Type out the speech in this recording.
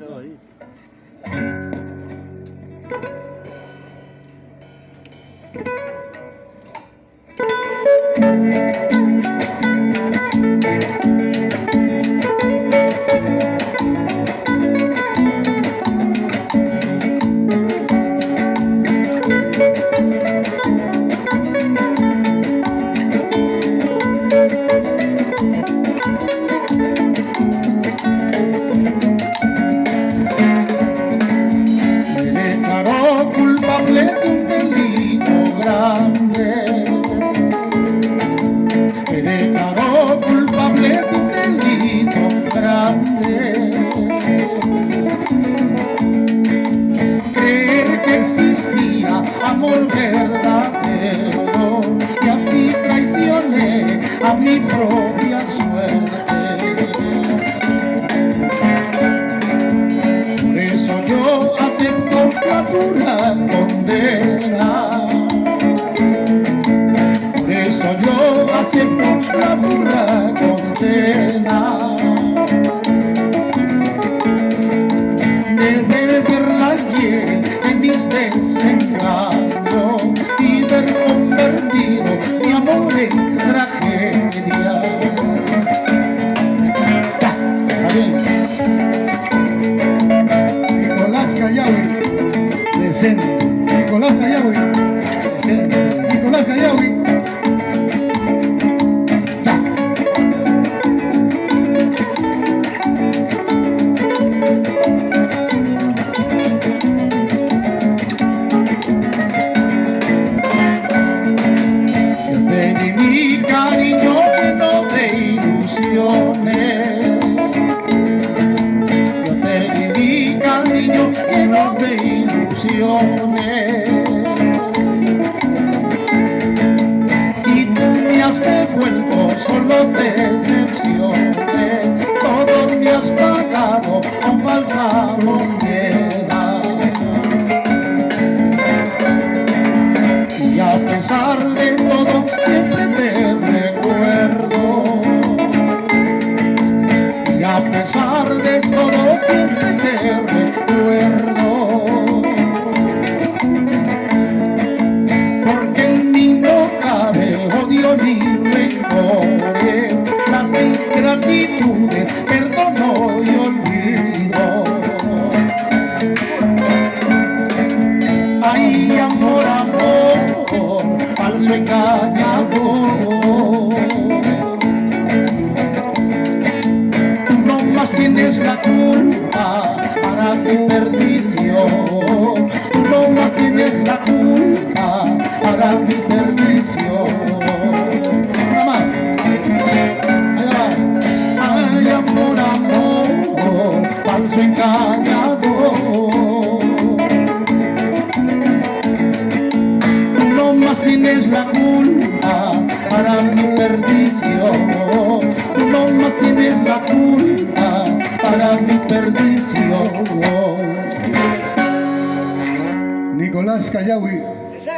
quedó ahí. Amor verdadero, y así traicioné a mi propia suerte. Por eso yo acepto la dura condena. Por eso yo acepto la dura condena. De verla hiel en mis desengaños y ver convertido mi amor en tragedia. Ya, está bien. Nicolás Callawi, Presente. Nicolás Callawi, Presente. Nicolás Callawi. Cariño lleno de ilusiones, yo te di mi cariño lleno de ilusiones, y tú me has devuelto solo decepciones, todo me has pagado con falsa moneda. Y a pesar de todo siempre te recuerdo, y a pesar de todo siempre te recuerdo, porque en mí no cabe odio ni rencores, las ingratitudes perdono y olvido. Ay, amor, amor, falso engañador, tú no más tienes la culpa para tu perdición, tú no más tienes la culpa para tu perdición. Nada más. Allá va. Ay, amor, amor, falso engañador, tienes la culpa para mi perdición, tú no más tienes la culpa para mi perdición. Nicolás Callawi.